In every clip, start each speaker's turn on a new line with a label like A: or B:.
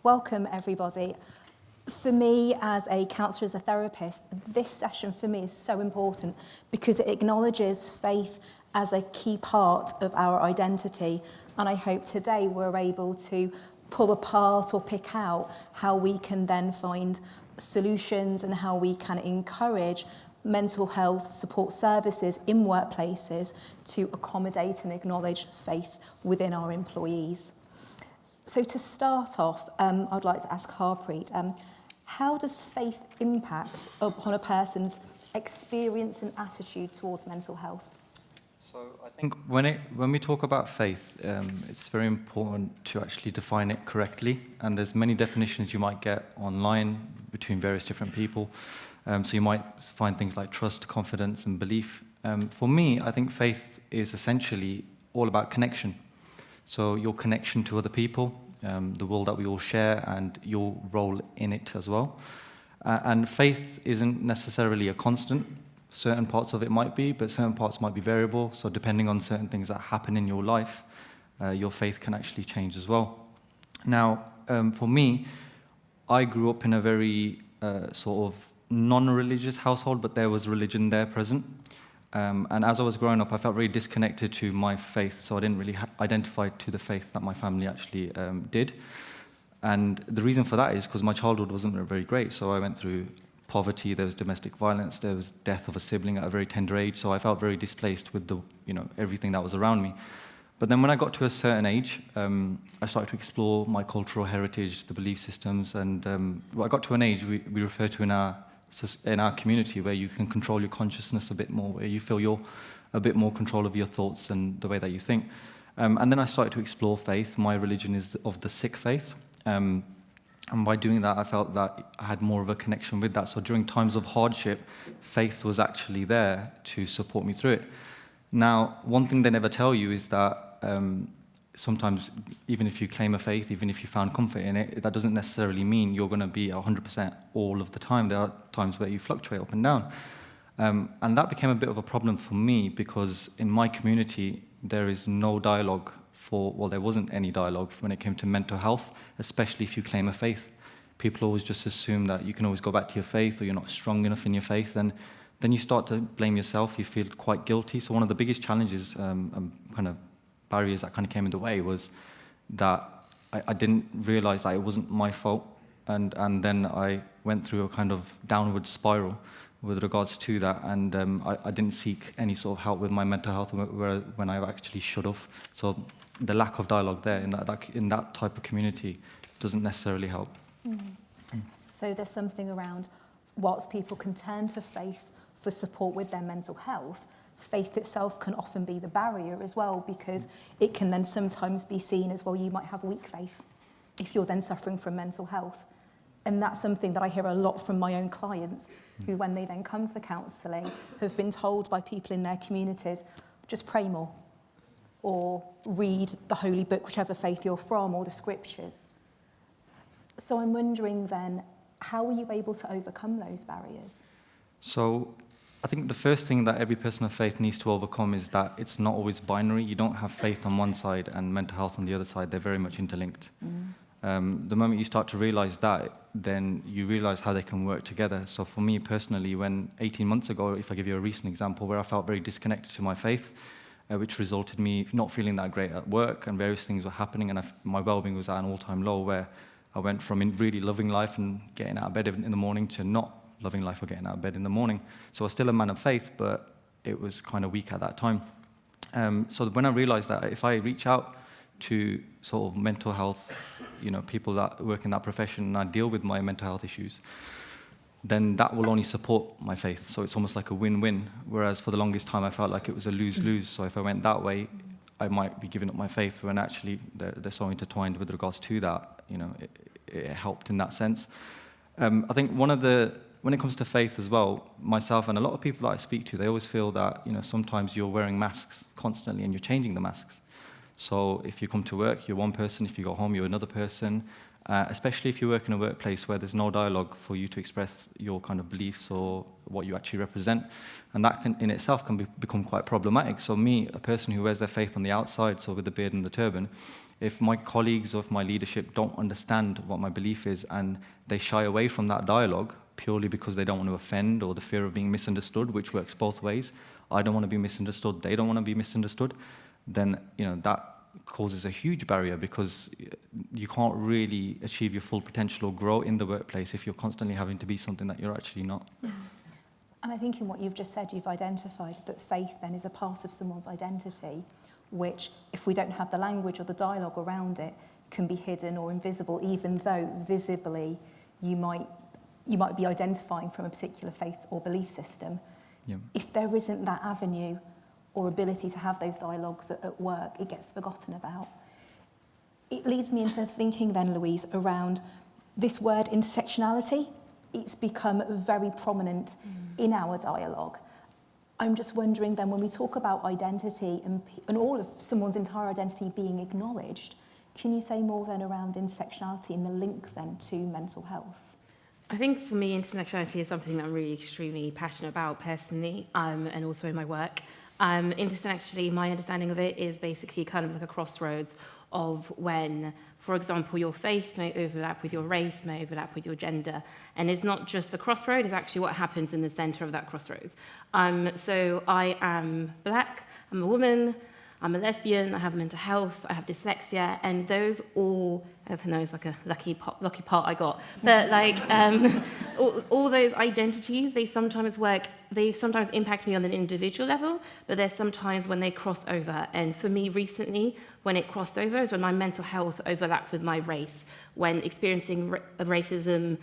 A: Welcome, everybody. For me, as a counsellor, as a therapist, this session for me is so important because it acknowledges faith as a key part of our identity. And I hope today we're able to pull apart or pick out how we can then find solutions and how we can encourage mental health support services in workplaces to accommodate and acknowledge faith within our employees. So to start off, I'd like to ask Harpreet, how does faith impact upon a person's experience and attitude towards mental health?
B: So I think when we talk about faith, it's very important to actually define it correctly. And there's many definitions you might get online between various different people. So you might find things like trust, confidence, and belief. For me, I think faith is essentially all about connection. So your connection to other people, the world that we all share, and your role in it as well. And faith isn't necessarily a constant. Certain parts of it might be, but certain parts might be variable. So depending on certain things that happen in your life, your faith can actually change as well. Now, for me, I grew up in a very sort of non-religious household, but there was religion there present. And as I was growing up, I felt very disconnected to my faith, so I didn't really identify to the faith that my family actually did. And the reason for that is because my childhood wasn't very great. So I went through poverty, there was domestic violence, there was death of a sibling at a very tender age, so I felt very displaced with everything that was around me. But then when I got to a certain age, I started to explore my cultural heritage, the belief systems, and I got to an age we refer to in our community where you can control your consciousness a bit more, where you feel you're a bit more control of your thoughts and the way that you think. And then I started to explore faith. My religion is of the Sikh faith. And by doing that, I felt that I had more of a connection with that. So during times of hardship, faith was actually there to support me through it. Now, one thing they never tell you is that sometimes, even if you claim a faith, even if you found comfort in it, that doesn't necessarily mean you're going to be 100% all of the time. There are times where you fluctuate up and down. And that became a bit of a problem for me because in my community, there is no dialogue there wasn't any dialogue when it came to mental health, especially if you claim a faith. People always just assume that you can always go back to your faith or you're not strong enough in your faith, and then you start to blame yourself, you feel quite guilty. So one of the biggest challenges, kind of barriers that kind of came in the way was that I didn't realize that it wasn't my fault, and then I went through a kind of downward spiral with regards to that, and I didn't seek any sort of help with my mental health when I actually should have. So the lack of dialogue there in that type of community doesn't necessarily help.
A: So there's something around, whilst people can turn to faith for support with their mental health, faith itself can often be the barrier as well, because it can then sometimes be seen as, well, you might have weak faith if you're then suffering from mental health. And that's something that I hear a lot from my own clients, who when they then come for counselling have been told by people in their communities, just pray more, or read the holy book, whichever faith you're from, or the scriptures. So I'm wondering then, how were you able to overcome those barriers?
B: So I think the first thing that every person of faith needs to overcome is that it's not always binary. You don't have faith on one side and mental health on the other side. They're very much interlinked. The moment you start to realize that, then you realize how they can work together. So for me personally, when 18 months ago, if I give you a recent example, where I felt very disconnected to my faith, which resulted me not feeling that great at work, and various things were happening, and my well-being was at an all-time low, where I went from really loving life and getting out of bed in the morning to not loving life or getting out of bed in the morning. So I was still a man of faith, but it was kind of weak at that time. So when I realized that if I reach out to sort of mental health, people that work in that profession, and I deal with my mental health issues, then that will only support my faith. So it's almost like a win-win. Whereas for the longest time, I felt like it was a lose-lose. So if I went that way, I might be giving up my faith, when actually they're so intertwined with regards to that. It helped in that sense. I think when it comes to faith as well, myself and a lot of people that I speak to, they always feel that, sometimes you're wearing masks constantly and you're changing the masks. So if you come to work, you're one person. If you go home, you're another person. Especially if you work in a workplace where there's no dialogue for you to express your kind of beliefs or what you actually represent. And that can, in itself can become quite problematic. So me, a person who wears their faith on the outside, so with the beard and the turban, if my colleagues or if my leadership don't understand what my belief is and they shy away from that dialogue purely because they don't want to offend or the fear of being misunderstood, which works both ways, I don't want to be misunderstood, they don't want to be misunderstood, then that causes a huge barrier, because you can't really achieve your full potential or grow in the workplace if you're constantly having to be something that you're actually not.
A: And I think in what you've just said, you've identified that faith then is a part of someone's identity, which, if we don't have the language or the dialogue around it, can be hidden or invisible, even though visibly you might be identifying from a particular faith or belief system.
B: Yeah.
A: If there isn't that avenue or ability to have those dialogues at work, it gets forgotten about. It leads me into thinking then, Louise, around this word intersectionality. It's become very prominent in our dialogue. I'm just wondering then, when we talk about identity and all of someone's entire identity being acknowledged, can you say more then around intersectionality and the link then to mental health?
C: I think for me, intersectionality is something that I'm really extremely passionate about personally, and also in my work. Intersectionality, my understanding of it is basically kind of like a crossroads of when, for example, your faith may overlap with your race, may overlap with your gender. And it's not just the crossroad, it's actually what happens in the centre of that crossroads. So I am black, I'm a woman, I'm a lesbian, I have mental health, I have dyslexia, and those all, I don't know, it's like a lucky part I got. But all those identities, they sometimes impact me on an individual level, but there's sometimes when they cross over. And for me recently, when it crossed over is when my mental health overlapped with my race, when experiencing racism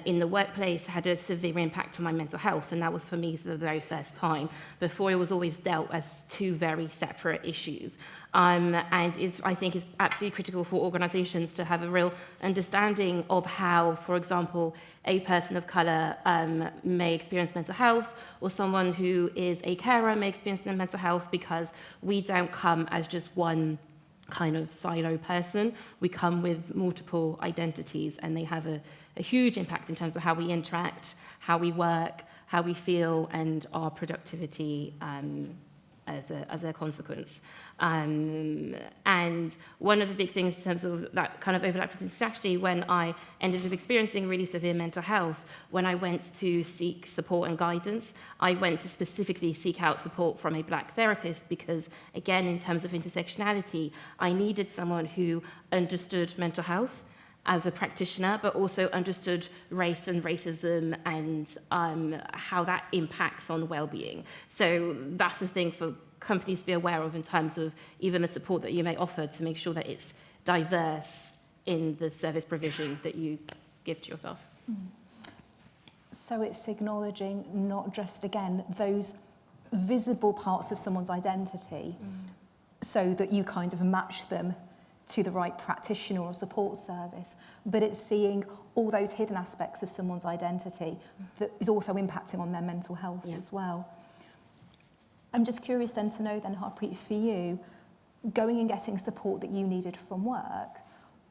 C: in the workplace had a severe impact on my mental health, and that was for me for the very first time. Before, it was always dealt as two very separate issues. I think is absolutely critical for organisations to have a real understanding of how, for example, a person of colour may experience mental health, or someone who is a carer may experience mental health, because we don't come as just one kind of silo person. We come with multiple identities, and they have a huge impact in terms of how we interact, how we work, how we feel, and our productivity as a consequence. And one of the big things in terms of that kind of overlap with intersectionality, when I ended up experiencing really severe mental health, when I went to seek support and guidance, I went to specifically seek out support from a black therapist, because, again, in terms of intersectionality, I needed someone who understood mental health as a practitioner, but also understood race and racism and how that impacts on well-being. So that's the thing for companies to be aware of in terms of even the support that you may offer, to make sure that it's diverse in the service provision that you give to yourself.
A: So it's acknowledging not just, again, those visible parts of someone's identity, so that you kind of match them to the right practitioner or support service, but it's seeing all those hidden aspects of someone's identity that is also impacting on their mental health as well. I'm just curious then to know then, Harpreet, for you, going and getting support that you needed from work,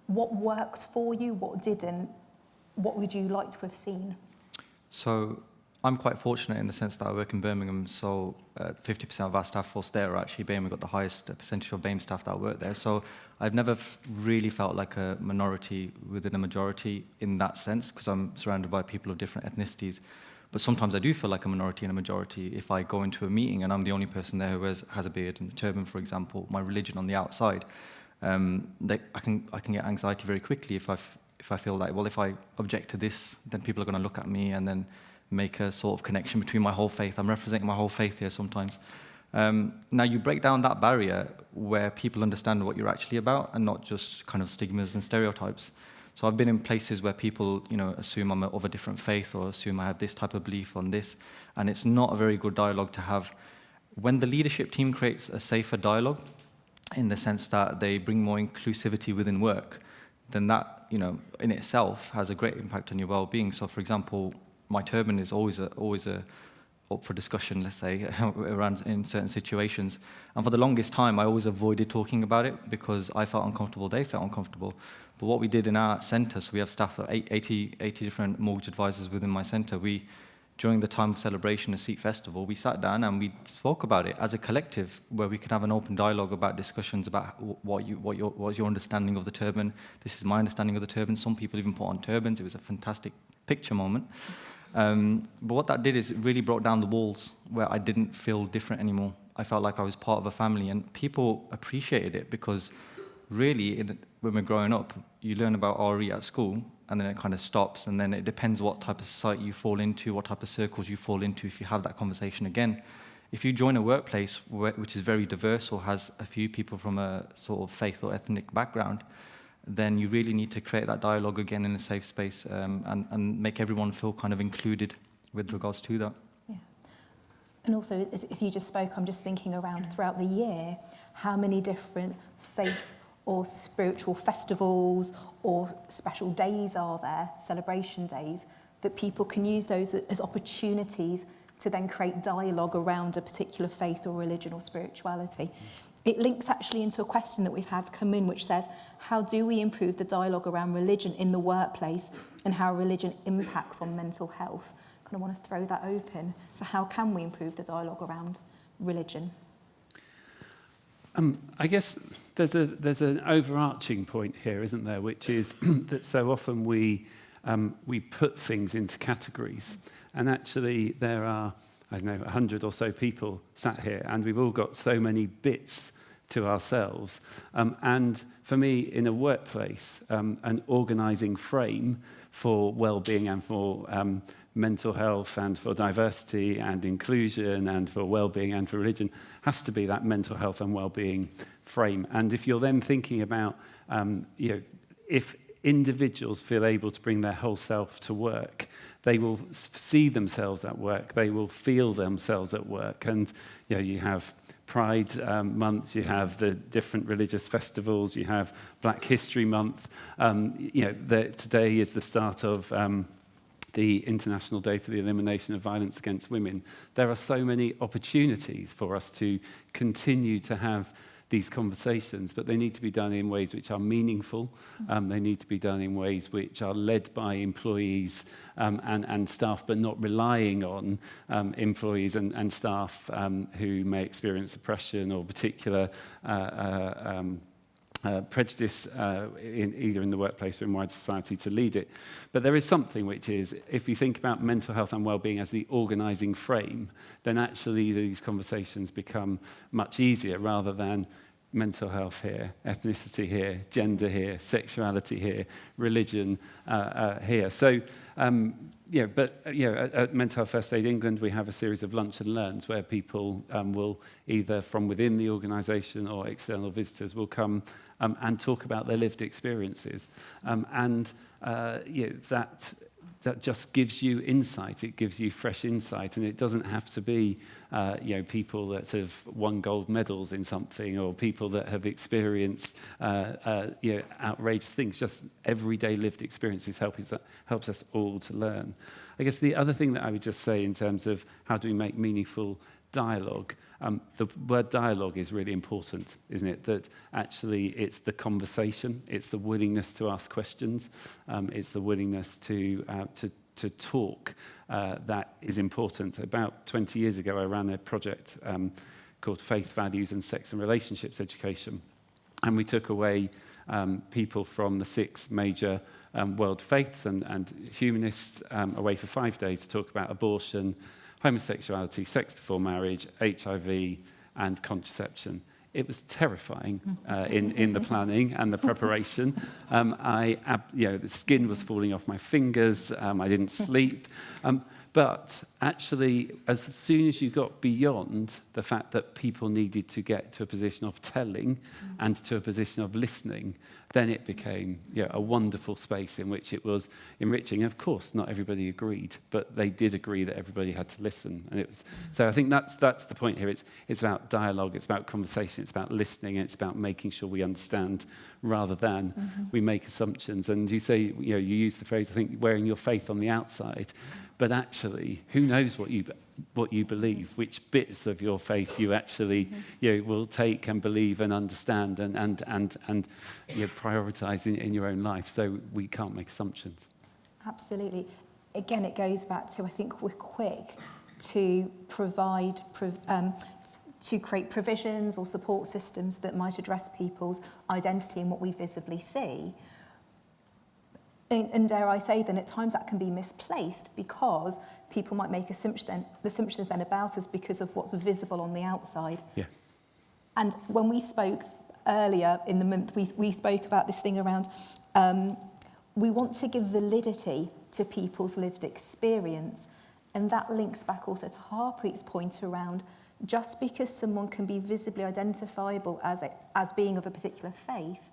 A: what works for you, what didn't, what would you like to have seen?
B: So I'm quite fortunate in the sense that I work in Birmingham, so 50% of our staff force there are actually BAME. We've got the highest percentage of BAME staff that work there. So I've never really felt like a minority within a majority in that sense, because I'm surrounded by people of different ethnicities. But sometimes I do feel like a minority in a majority if I go into a meeting and I'm the only person there who has a beard and a turban, for example, my religion on the outside. I can get anxiety very quickly if I feel like, well, if I object to this, then people are going to look at me and then make a sort of connection between my whole faith. I'm representing my whole faith here sometimes. Now you break down that barrier where people understand what you're actually about and not just kind of stigmas and stereotypes. So I've been in places where people, assume I'm of a different faith or assume I have this type of belief on this, and it's not a very good dialogue to have. When the leadership team creates a safer dialogue, in the sense that they bring more inclusivity within work, then that, in itself has a great impact on your well-being. So, for example, my turban is always up for discussion, let's say, around in certain situations. And for the longest time, I always avoided talking about it because I felt uncomfortable, they felt uncomfortable. But what we did in our centre, so we have staff of 80 different mortgage advisors within my centre, we during the time of celebration, a Sikh festival, we sat down and we spoke about it as a collective, where we could have an open dialogue about discussions about what was your understanding of the turban. This is my understanding of the turban. Some people even put on turbans. It was a fantastic picture moment. But what that did is it really brought down the walls where I didn't feel different anymore. I felt like I was part of a family, and people appreciated it because really, when we're growing up, you learn about RE at school, and then it kind of stops, and then it depends what type of society you fall into, what type of circles you fall into if you have that conversation again. If you join a workplace which is very diverse or has a few people from a sort of faith or ethnic background, then you really need to create that dialogue again in a safe space, and make everyone feel kind of included with regards to that.
A: Yeah. And also, as you just spoke, I'm just thinking around throughout the year, how many different faith or spiritual festivals or special days are there, celebration days, that people can use those as opportunities to then create dialogue around a particular faith or religion or spirituality. It links actually into a question that we've had come in, which says, how do we improve the dialogue around religion in the workplace and how religion impacts on mental health? Kind of want to throw that open. So how can we improve the dialogue around religion?
D: I guess there's an overarching point here, isn't there, which is that so often we put things into categories, and actually there are, I don't know, 100 or so people sat here, and we've all got so many bits to ourselves. And for me, in a workplace, an organising frame for well-being and for mental health and for diversity and inclusion and for well-being and for religion has to be that mental health and well-being frame. And if you're then thinking about, if individuals feel able to bring their whole self to work, they will see themselves at work, they will feel themselves at work. And you have Pride Month, you have the different religious festivals, you have Black History Month. Today is the start of the International Day for the Elimination of Violence Against Women. There are so many opportunities for us to continue to have these conversations, but they need to be done in ways which are meaningful. They need to be done in ways which are led by employees and staff, but not relying on employees and staff who may experience oppression or particular prejudice either in the workplace or in wider society to lead it. But there is something which is, if you think about mental health and well-being as the organising frame, then actually these conversations become much easier rather than mental health here, ethnicity here, gender here, sexuality here, religion here. So, at Mental Health First Aid England, we have a series of lunch and learns where people will either from within the organisation or external visitors will come and talk about their lived experiences. That just gives you insight. It gives you fresh insight, and it doesn't have to be, people that have won gold medals in something or people that have experienced, outrageous things. Just everyday lived experiences helps us all to learn. I guess the other thing that I would just say in terms of how do we make meaningful dialogue, the word dialogue is really important, isn't it? That actually it's the conversation, it's the willingness to ask questions, it's the willingness to talk that is important. About 20 years ago, I ran a project called Faith, Values and Sex and Relationships Education, and we took away people from the 6 major world faiths and humanists away for 5 days to talk about abortion, homosexuality, sex before marriage, HIV, and contraception. It was terrifying in the planning and the preparation. The skin was falling off my fingers. I didn't sleep. But actually, as soon as you got beyond the fact that people needed to get to a position of telling and to a position of listening, then it became a wonderful space in which it was enriching. Of course, not everybody agreed, but they did agree that everybody had to listen. And it was so. I think that's the point here. It's about dialogue. It's about conversation. It's about listening. And it's about making sure we understand rather than we make assumptions. And you say you use the phrase, I think, wearing your faith on the outside. But actually, who knows what you believe, which bits of your faith you actually will take and believe and understand and prioritise in your own life. So we can't make assumptions.
A: Absolutely. again, it goes back to, I think we're quick to to create provisions or support systems that might address people's identity and what we visibly see. And dare I say, then at times that can be misplaced because people might make assumptions then about us because of what's visible on the outside.
D: Yeah.
A: And when we spoke earlier in the month, we spoke about this thing around we want to give validity to people's lived experience. And that links back also to Harpreet's point around just because someone can be visibly identifiable as being of a particular faith,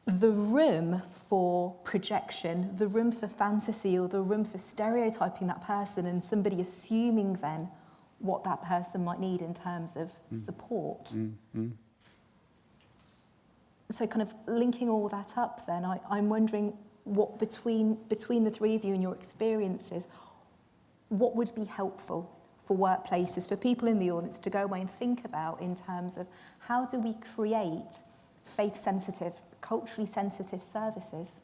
A: the room for projection, the room for fantasy, or the room for stereotyping that person and somebody assuming then what that person might need in terms of support. So kind of linking all that up then, I'm wondering what between the three of you and your experiences, what would be helpful for workplaces, for people in the audience to go away and think about in terms of how do we create faith-sensitive, culturally sensitive services?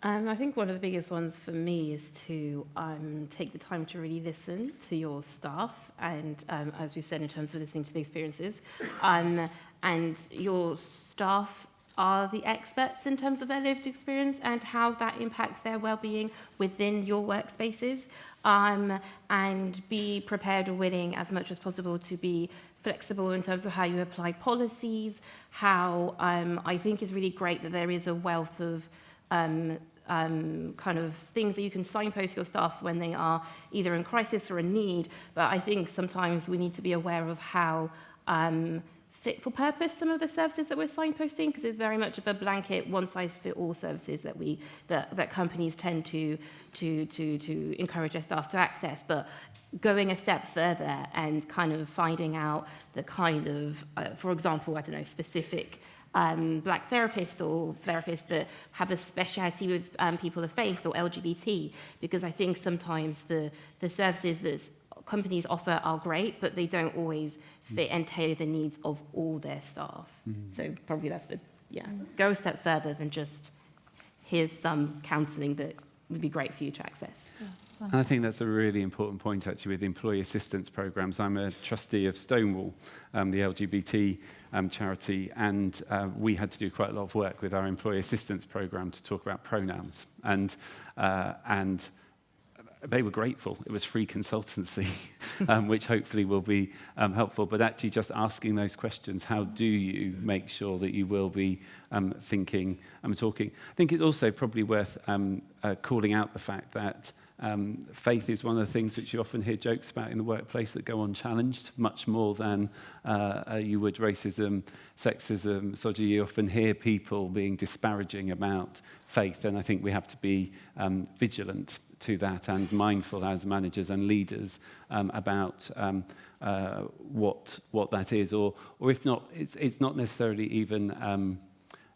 C: I think one of the biggest ones for me is to take the time to really listen to your staff and, as we've said, in terms of listening to the experiences, and your staff are the experts in terms of their lived experience and how that impacts their well-being within your workspaces, and be prepared or willing as much as possible to be flexible in terms of how you apply policies, how I think is really great that there is a wealth of kind of things that you can signpost your staff when they are either in crisis or in need, but I think sometimes we need to be aware of how fit for purpose some of the services that we're signposting, because it's very much of a blanket one-size-fits-all services that companies tend to encourage their staff to access, but going a step further and kind of finding out the kind of, for example, I don't know, specific black therapists or therapists that have a speciality with people of faith or LGBT, because I think sometimes the services that companies offer are great, but they don't always fit and tailor the needs of all their staff. So probably that's go a step further than just here's some counselling that would be great for you to access.
D: And I think that's a really important point, actually, with employee assistance programs. I'm a trustee of Stonewall, the LGBT charity, and we had to do quite a lot of work with our employee assistance program to talk about pronouns. And they were grateful. It was free consultancy, which hopefully will be helpful. But actually just asking those questions, how do you make sure that you will be thinking and talking? I think it's also probably worth calling out the fact that faith is one of the things which you often hear jokes about in the workplace that go unchallenged, much more than you would racism, sexism, misogyny. You often hear people being disparaging about faith, and I think we have to be vigilant to that and mindful as managers and leaders about what that is, or if not, it's not necessarily even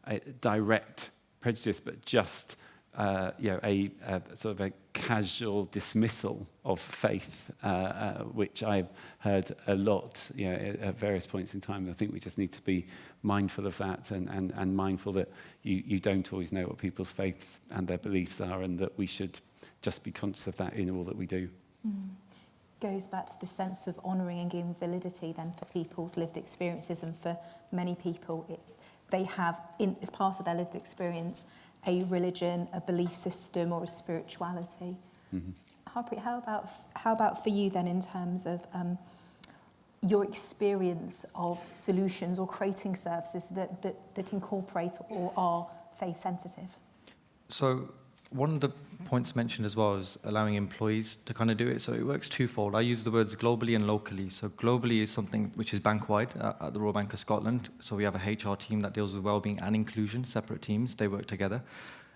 D: a direct prejudice, but just a sort of a casual dismissal of faith, which I've heard a lot, at various points in time. I think we just need to be mindful of that and mindful that you don't always know what people's faith and their beliefs are, and that we should just be conscious of that in all that we do.
A: Goes back to the sense of honouring and giving validity then for people's lived experiences, and for many people they have, as part of their lived experience, a religion, a belief system, or a spirituality. Harpreet, how about for you then, in terms of your experience of solutions or creating services that incorporate or are faith sensitive?
B: So one of the points mentioned as well is allowing employees to kind of do it. So it works twofold. I use the words globally and locally. So globally is something which is bank-wide at the Royal Bank of Scotland. So we have a HR team that deals with wellbeing and inclusion, separate teams. They work together.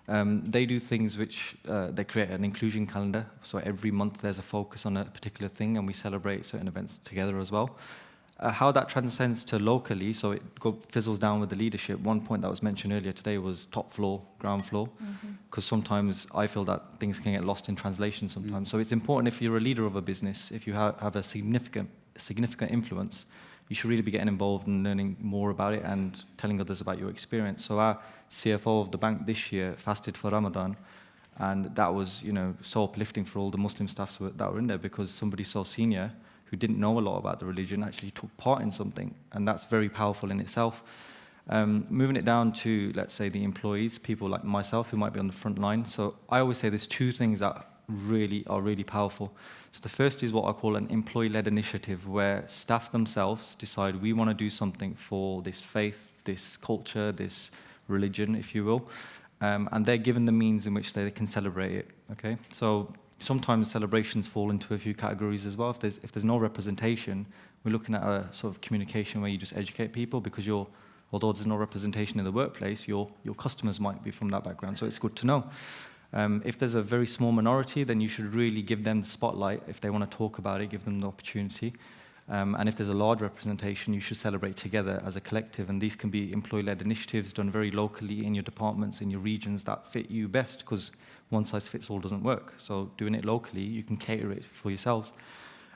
B: They do things which they create an inclusion calendar. So every month there's a focus on a particular thing, and we celebrate certain events together as well. How that transcends to locally, so it fizzles down with the leadership. One point that was mentioned earlier today was top floor, ground floor, because sometimes I feel that things can get lost in translation sometimes. So it's important, if you're a leader of a business, if you have a significant influence, you should really be getting involved and learning more about it and telling others about your experience. So our CFO of the bank this year fasted for Ramadan, and that was, so uplifting for all the Muslim staffs that were in there, because somebody so senior who didn't know a lot about the religion actually took part in something, and that's very powerful in itself. Moving it down to, let's say, the employees, people like myself who might be on the front line. So I always say there's two things that are really powerful. So the first is what I call an employee-led initiative, where staff themselves decide we want to do something for this faith, this culture, this religion, if you will, and they're given the means in which they can celebrate it. Okay, so sometimes celebrations fall into a few categories as well. If there's no representation, we're looking at a sort of communication where you just educate people, because although there's no representation in the workplace, your customers might be from that background, so it's good to know. If there's a very small minority, then you should really give them the spotlight. If they want to talk about it, give them the opportunity. And if there's a large representation, you should celebrate together as a collective. And these can be employee-led initiatives done very locally in your departments, in your regions that fit you best, because one size fits all doesn't work. So doing it locally, you can cater it for yourselves.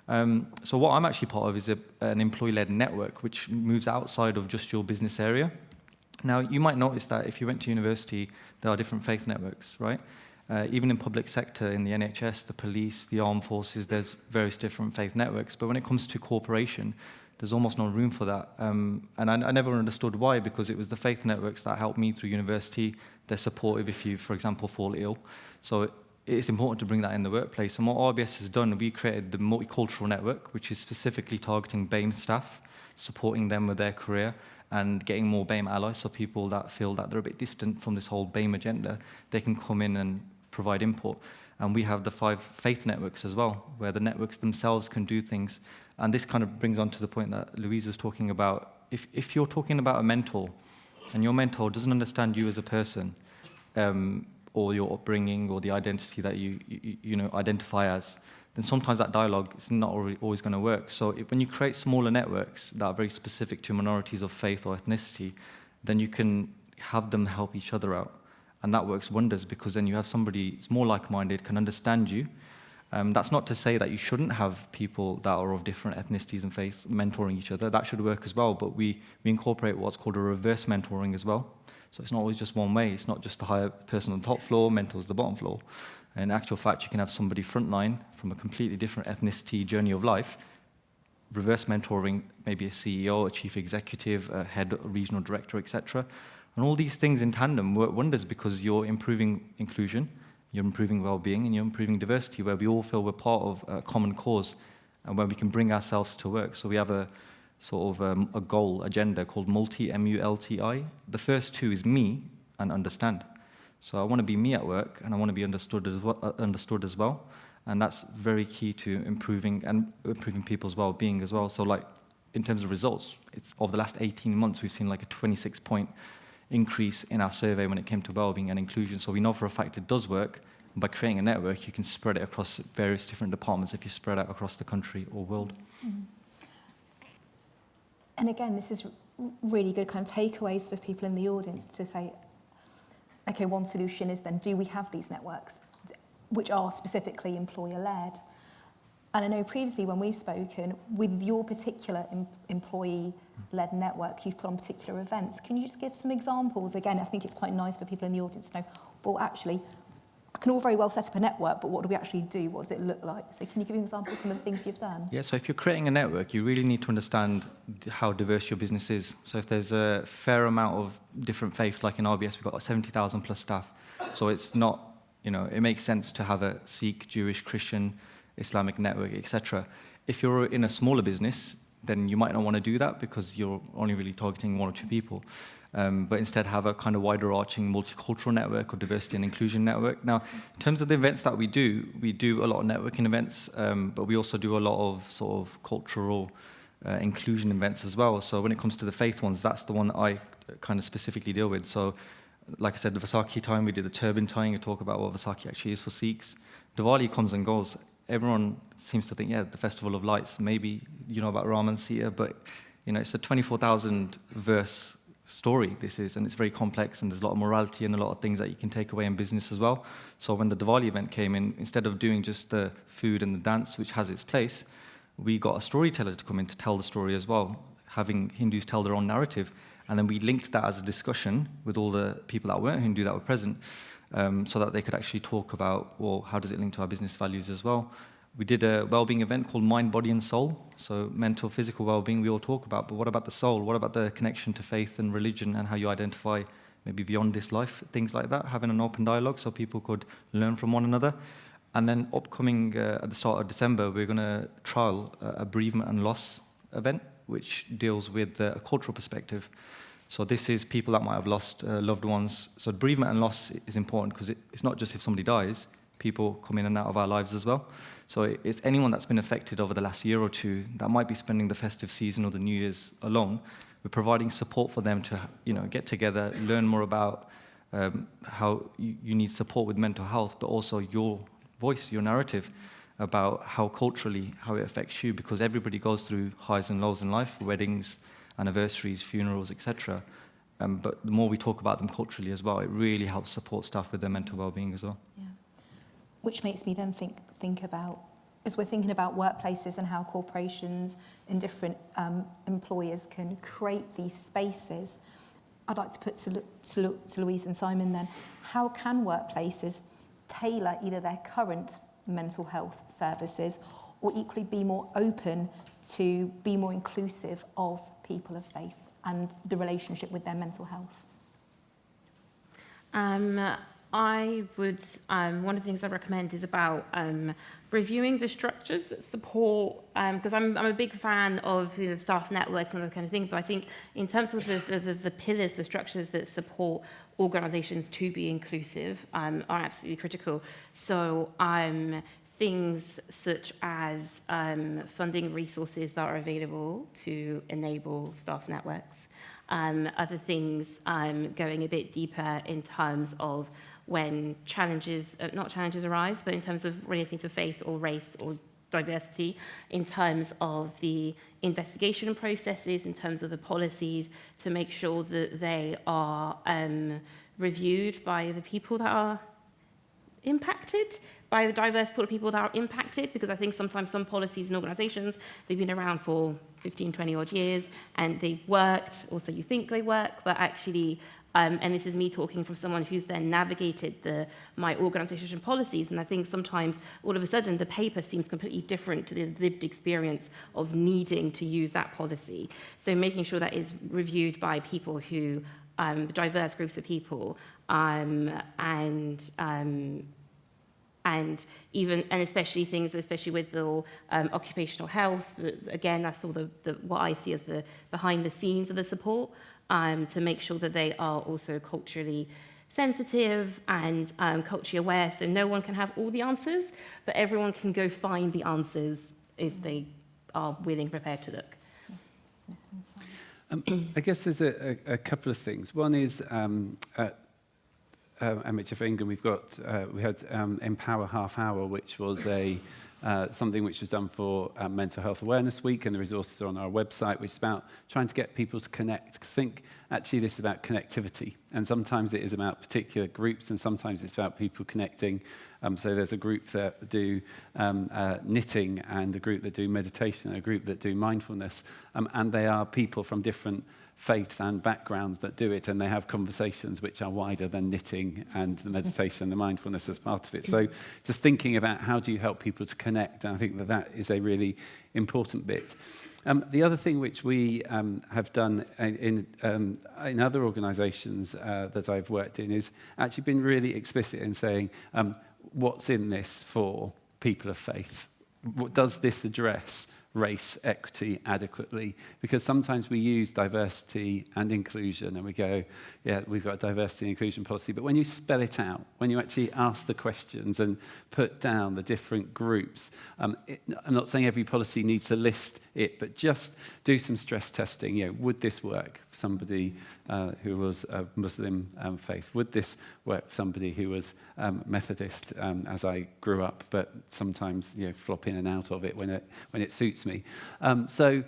B: So what I'm actually part of is an employee-led network, which moves outside of just your business area. Now, you might notice that if you went to university, there are different faith networks, right? Even in public sector, in the NHS, the police, the armed forces, there's various different faith networks. But when it comes to corporation, there's almost no room for that. And I never understood why, because it was the faith networks that helped me through university. They're supportive if you, for example, fall ill. So it's important to bring that in the workplace. And what RBS has done, we created the multicultural network, which is specifically targeting BAME staff, supporting them with their career and getting more BAME allies, so people that feel that they're a bit distant from this whole BAME agenda, they can come in and provide input. And we have the 5 faith networks as well, where the networks themselves can do things. And this kind of brings on to the point that Louise was talking about. If you're talking about a mentor, and your mentor doesn't understand you as a person, or your upbringing, or the identity that you identify as, then sometimes that dialogue is not always going to work. So when you create smaller networks that are very specific to minorities of faith or ethnicity, then you can have them help each other out. And that works wonders, because then you have somebody who's more like-minded, can understand you. That's not to say that you shouldn't have people that are of different ethnicities and faiths mentoring each other. That should work as well, but we incorporate what's called a reverse mentoring as well. So it's not always just one way. It's not just the higher person on the top floor mentors the bottom floor. In actual fact, you can have somebody frontline from a completely different ethnicity journey of life, reverse mentoring maybe a CEO, a chief executive, a head, a regional director, etc. And all these things in tandem work wonders, because you're improving inclusion, you're improving well-being, and you're improving diversity, where we all feel we're part of a common cause and where we can bring ourselves to work. So we have a sort of a goal agenda called multi, M-U-L-T-I. The first 2 is me and understand. So I want to be me at work, and I want to be understood as well. And that's very key to improving people's well-being as well. So like in terms of results, it's over the last 18 months, we've seen like a 26-point increase in our survey when it came to well-being and inclusion. So we know for a fact it does work. And by creating a network, you can spread it across various different departments if you spread out across the country or world.
A: Mm. And again, this is really good kind of takeaways for people in the audience to say, okay, one solution is then, do we have these networks which are specifically employer-led? And I know previously when we've spoken, with your particular employee-led network, you've put on particular events. Can you just give some examples? Again, I think it's quite nice for people in the audience to know, well, actually, I can all very well set up a network, but what do we actually do? What does it look like? So can you give an example of some of the things you've done?
B: Yeah, so if you're creating a network, you really need to understand how diverse your business is. So if there's a fair amount of different faiths, like in RBS, we've got 70,000 plus staff. So it's not, it makes sense to have a Sikh, Jewish, Christian, Islamic network, etc. If you're in a smaller business, then you might not want to do that, because you're only really targeting 1 or 2 people. But instead have a kind of wider arching multicultural network or diversity and inclusion network. Now, in terms of the events that we do a lot of networking events, but we also do a lot of sort of cultural inclusion events as well. So when it comes to the faith ones, that's the one that I kind of specifically deal with. So like I said, the Vaisakhi time, we did the turban tying, and talk about what Vaisakhi actually is for Sikhs. Diwali comes and goes. Everyone seems to think, yeah, the Festival of Lights, maybe you know about Ram and Sita, but it's a 24,000 verse story this is, and it's very complex, and there's a lot of morality and a lot of things that you can take away in business as well. So when the Diwali event came in, instead of doing just the food and the dance, which has its place, we got a storyteller to come in to tell the story as well. having Hindus tell their own narrative. And then we linked that as a discussion with all the people that weren't Hindu that were present, so that they could actually talk about, well, how does it link to our business values as well? We did a well-being event called Mind, Body and Soul. So mental, physical well-being we all talk about, but what about the soul? What about the connection to faith and religion and how you identify maybe beyond this life, things like that, having an open dialogue so people could learn from one another. And then upcoming at the start of December, we're going to trial a bereavement and loss event, which deals with a cultural perspective. So this is people that might have lost loved ones. So bereavement and loss is important because it's not just if somebody dies, people come in and out of our lives as well. So it's anyone that's been affected over the last year or two that might be spending the festive season or the New Year's alone. We're providing support for them to, get together, learn more about how you need support with mental health, but also your voice, your narrative about how culturally, how it affects you, because everybody goes through highs and lows in life, weddings, anniversaries, funerals, etc. But the more we talk about them culturally as well, it really helps support staff with their mental well-being as well.
A: Yeah. Which makes me then think about, as we're thinking about workplaces and how corporations and different employers can create these spaces, I'd like to put to Louise and Simon then, how can workplaces tailor either their current mental health services or equally be more open to be more inclusive of people of faith and the relationship with their mental health?
C: I would, one of the things I recommend is about reviewing the structures that support, because I'm a big fan of staff networks and that kind of thing, but I think in terms of the pillars, the structures that support organisations to be inclusive are absolutely critical. So things such as funding resources that are available to enable staff networks, other things going a bit deeper in terms of when not challenges arise, but in terms of relating to faith or race or diversity, in terms of the investigation processes, in terms of the policies, to make sure that they are reviewed by the people that are impacted, by the diverse pool of people that are impacted, because I think sometimes some policies and organisations, they've been around for 15, 20 odd years, and they've worked, or so you think they work, but actually, and this is me talking from someone who's then navigated my organisation policies, and I think sometimes all of a sudden the paper seems completely different to the lived experience of needing to use that policy. So making sure that is reviewed by people who, diverse groups of people, and especially with the occupational health, again, that's all what I see as the behind the scenes of the support, to make sure that they are also culturally sensitive and culturally aware, so no one can have all the answers, but everyone can go find the answers if they are willing, prepared to look.
D: I guess there's a couple of things. One is at MHF England, we had Empower Half Hour, which was something which was done for Mental Health Awareness Week, and the resources are on our website, which is about trying to get people to connect. Because I think actually this is about connectivity, and sometimes it is about particular groups, and sometimes it's about people connecting. So there's a group that do knitting, and a group that do meditation, and a group that do mindfulness, and they are people from different faiths and backgrounds that do it, and they have conversations which are wider than knitting and the meditation and the mindfulness as part of it. So just thinking about how do you help people to connect, and I think that is a really important bit. The other thing which we have done in other organisations that I've worked in is actually been really explicit in saying what's in this for people of faith. What does this address race, equity adequately? Because sometimes we use diversity and inclusion and we go, yeah, we've got a diversity and inclusion policy, but when you spell it out, when you actually ask the questions and put down the different groups, I'm not saying every policy needs to list it, but just do some stress testing. Would this work for somebody who was a Muslim faith? Would this work for somebody who was Methodist, as I grew up, but sometimes flop in and out of it when it suits me? So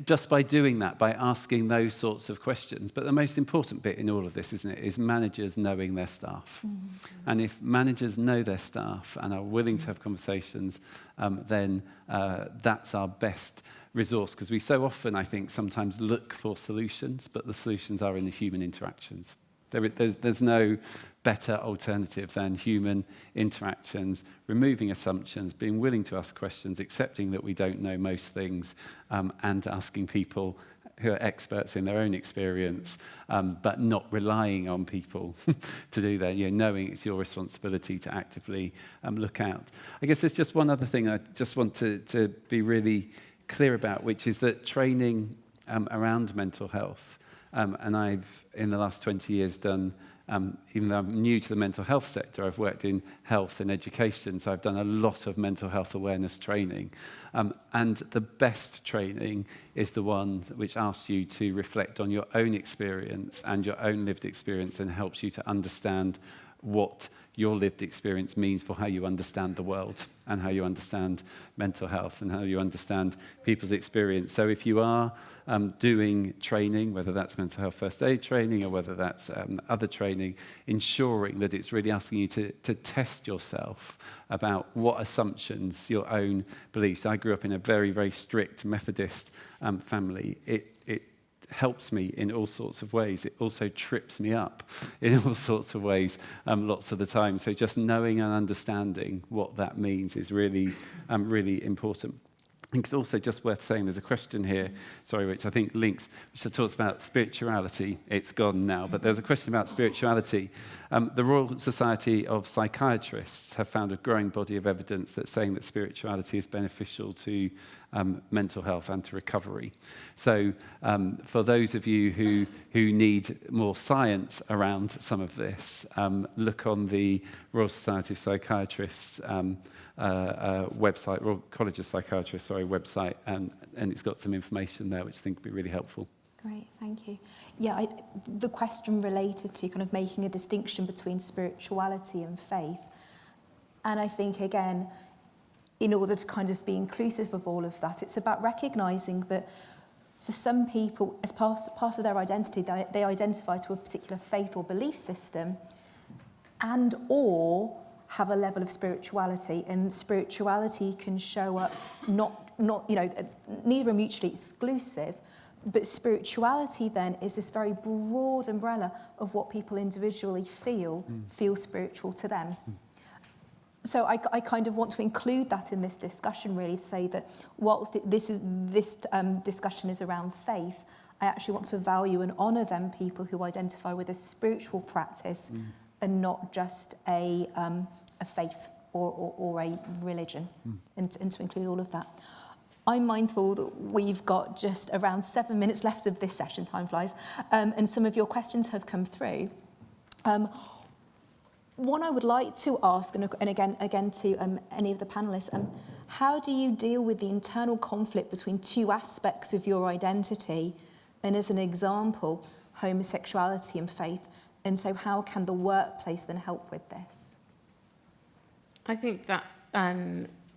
D: just by doing that, by asking those sorts of questions. But the most important bit in all of this, isn't it, is managers knowing their staff. Mm-hmm. And if managers know their staff and are willing to have conversations, then that's our best resource, because we so often, I think, sometimes look for solutions, but the solutions are in the human interactions. There's no better alternative than human interactions, removing assumptions, being willing to ask questions, accepting that we don't know most things, and asking people who are experts in their own experience, but not relying on people to do that, knowing it's your responsibility to actively look out. I guess there's just one other thing I just want to be really clear about, which is that training around mental health, and I've, in the last 20 years, done, even though I'm new to the mental health sector, I've worked in health and education, so I've done a lot of mental health awareness training. And the best training is the one which asks you to reflect on your own experience and your own lived experience, and helps you to understand what your lived experience means for how you understand the world and how you understand mental health and how you understand people's experience. So if you are doing training, whether that's mental health first aid training or whether that's other training, ensuring that it's really asking you to test yourself about what assumptions, your own beliefs. I grew up in a very, very strict Methodist family. It helps me in all sorts of ways. It also trips me up in all sorts of ways lots of the time. So just knowing and understanding what that means is really, really important. I think it's also just worth saying there's a question here, which I think links, which talks about spirituality. It's gone now, but there's a question about spirituality. The Royal Society of Psychiatrists have found a growing body of evidence that's saying that spirituality is beneficial to mental health and to recovery. So for those of you who need more science around some of this, look on the Royal Society of Psychiatrists website, Royal College of Psychiatrists, website, and it's got some information there which I think would be really helpful.
A: Great, thank you. Yeah, the question related to kind of making a distinction between spirituality and faith. And I think, again, in order to kind of be inclusive of all of that, it's about recognising that for some people, as part of their identity, they identify to a particular faith or belief system and or have a level of spirituality, and spirituality can show up not neither are mutually exclusive, but spirituality then is this very broad umbrella of what people individually feel spiritual to them. So I kind of want to include that in this discussion, really, to say that whilst this discussion is around faith, I actually want to value and honour them people who identify with a spiritual practice and not just a faith or a religion, and to include all of that. I'm mindful that we've got just around 7 minutes left of this session, time flies, and some of your questions have come through. One I would like to ask, and again to any of the panellists, how do you deal with the internal conflict between two aspects of your identity, and as an example, homosexuality and faith, and so how can the workplace then help with this?
C: I think that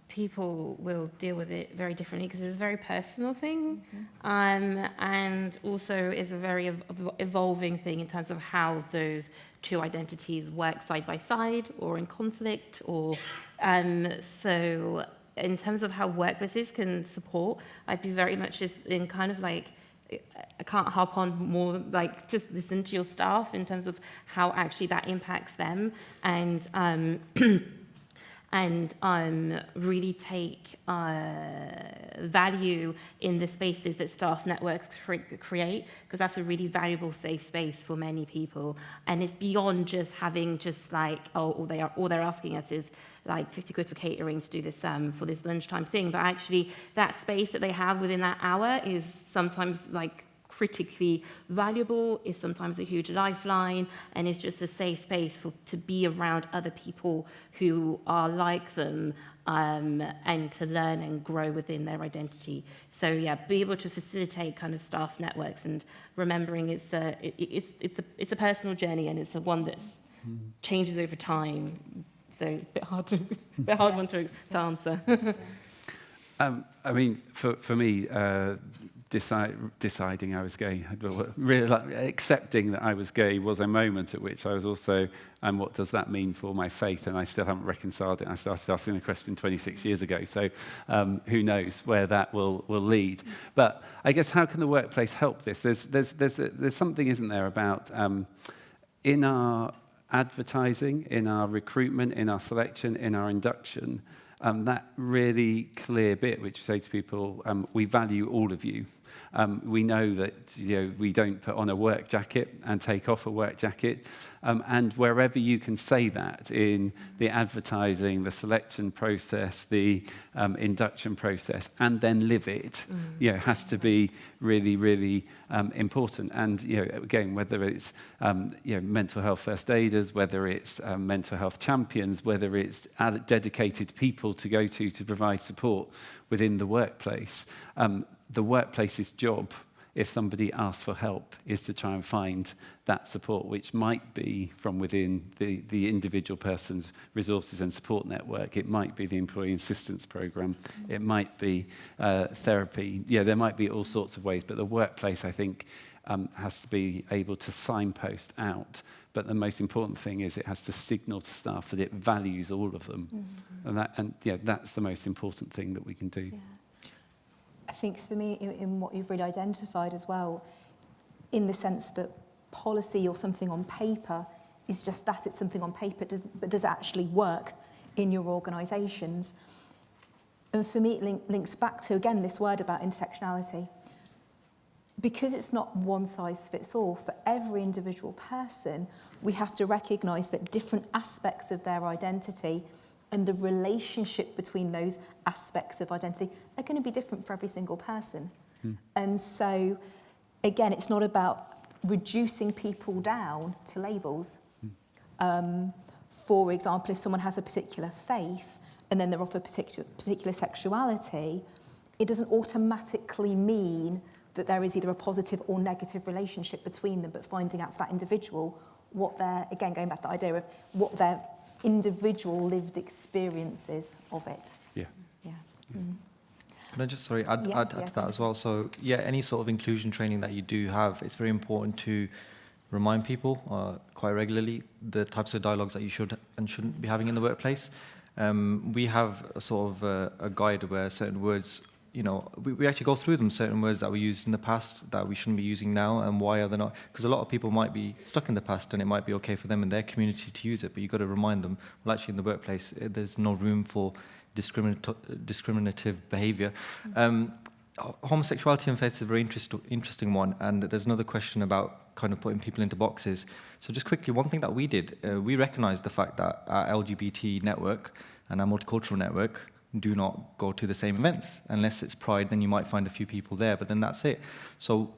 C: people will deal with it very differently because it's a very personal thing, and also is a very evolving thing in terms of how those two identities work side by side or in conflict, or so in terms of how workplaces can support, I'd be very much just in kind of like, I can't harp on more, like just listen to your staff in terms of how actually that impacts them, and really take value in the spaces that staff networks create, because that's a really valuable safe space for many people. And it's beyond just having just like, all they're asking us is like 50 quid for catering to do this for this lunchtime thing. But actually that space that they have within that hour is sometimes like critically valuable, is sometimes a huge lifeline, and is just a safe space to be around other people who are like them, and to learn and grow within their identity. So yeah, be able to facilitate kind of staff networks, and remembering it's a personal journey, and it's a one that changes over time. So it's a bit hard one to answer.
D: I mean, for me, deciding I was gay, really, like, accepting that I was gay was a moment at which I was also, and what does that mean for my faith? And I still haven't reconciled it. I started asking the question 26 years ago, so who knows where that will lead. But I guess, how can the workplace help this? There's something, isn't there, about in our advertising, in our recruitment, in our selection, in our induction, that really clear bit which you say to people, we value all of you. We know that we don't put on a work jacket and take off a work jacket. And wherever you can say that in the advertising, the selection process, the induction process, and then live it, has to be really, really important. And again, whether it's mental health first aiders, whether it's mental health champions, whether it's dedicated people to go to provide support within the workplace. The workplace's job, if somebody asks for help, is to try and find that support, which might be from within the individual person's resources and support network. It might be the employee assistance program. It might be therapy. There might be all sorts of ways, but the workplace, I think, has to be able to signpost out. But the most important thing is it has to signal to staff that it values all of them. And that's the most important thing that we can do.
A: Yeah. I think for me, in what you've really identified as well, in the sense that policy or something on paper is just that, it's something on paper, but does it actually work in your organisations? And for me, it links back to, again, this word about intersectionality. Because it's not one size fits all, for every individual person, we have to recognise that different aspects of their identity and the relationship between those aspects of identity are going to be different for every single person. And so, again, it's not about reducing people down to labels. For example, if someone has a particular faith and then they're of a particular sexuality, it doesn't automatically mean that there is either a positive or negative relationship between them, but finding out for that individual what their, again, going back to the idea of what their individual lived experiences of it.
D: Yeah.
B: Can I just, add to that as well? So, any sort of inclusion training that you do have, it's very important to remind people quite regularly the types of dialogues that you should and shouldn't be having in the workplace. We have a sort of a guide where certain words, we actually go through them, certain words that were used in the past that we shouldn't be using now, and why are they not? Because a lot of people might be stuck in the past and it might be okay for them in their community to use it, but you've got to remind them, well, actually in the workplace, there's no room for discriminative behaviour. Homosexuality and faith is a very interesting one, and there's another question about kind of putting people into boxes. So just quickly, one thing that we did, we recognised the fact that our LGBT network and our multicultural network do not go to the same events. Unless it's Pride, then you might find a few people there, but then that's it. So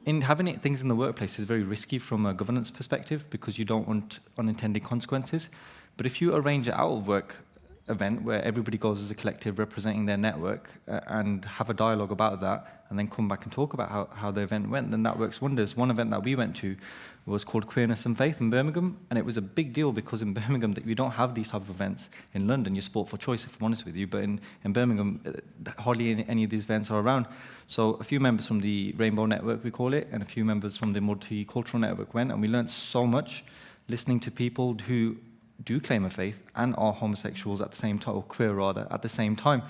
B: in having things in the workplace is very risky from a governance perspective because you don't want unintended consequences. But if you arrange an out-of-work event where everybody goes as a collective representing their network and have a dialogue about that and then come back and talk about how the event went, then that works wonders. One event that we went to was called Queerness and Faith in Birmingham, and it was a big deal because in Birmingham that we don't have these type of events. In London, you're sport for choice, if I'm honest with you, but in Birmingham, hardly any of these events are around. So a few members from the Rainbow Network, we call it, and a few members from the Multicultural Network went, and we learned so much listening to people who do claim a faith and are homosexuals at the same time, or queer rather, at the same time.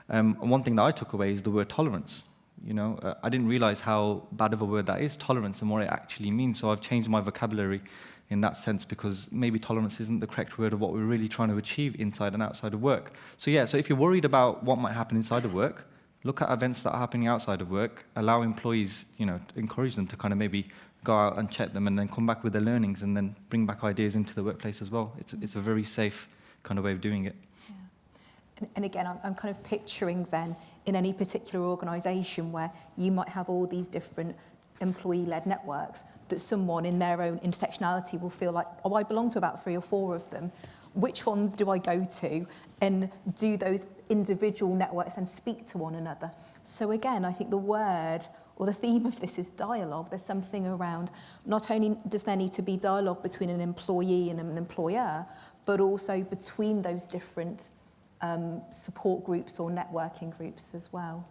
B: And one thing that I took away is the word tolerance. I didn't realize how bad of a word that is, tolerance, and what it actually means. So I've changed my vocabulary in that sense because maybe tolerance isn't the correct word of what we're really trying to achieve inside and outside of work. So if you're worried about what might happen inside of work, look at events that are happening outside of work, allow employees, encourage them to kind of maybe go out and check them and then come back with their learnings and then bring back ideas into the workplace as well. It's a very safe kind of way of doing it.
A: And again, I'm kind of picturing then in any particular organisation where you might have all these different employee-led networks, that someone in their own intersectionality will feel like, oh, I belong to about 3 or 4 of them. Which ones do I go to? And do those individual networks then speak to one another? So again, I think the word or the theme of this is dialogue. There's something around, not only does there need to be dialogue between an employee and an employer, but also between those different support groups or networking groups as well.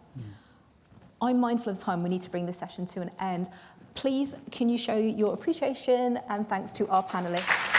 A: I'm mindful of time. We need to bring this session to an end. Please, can you show your appreciation and thanks to our panellists?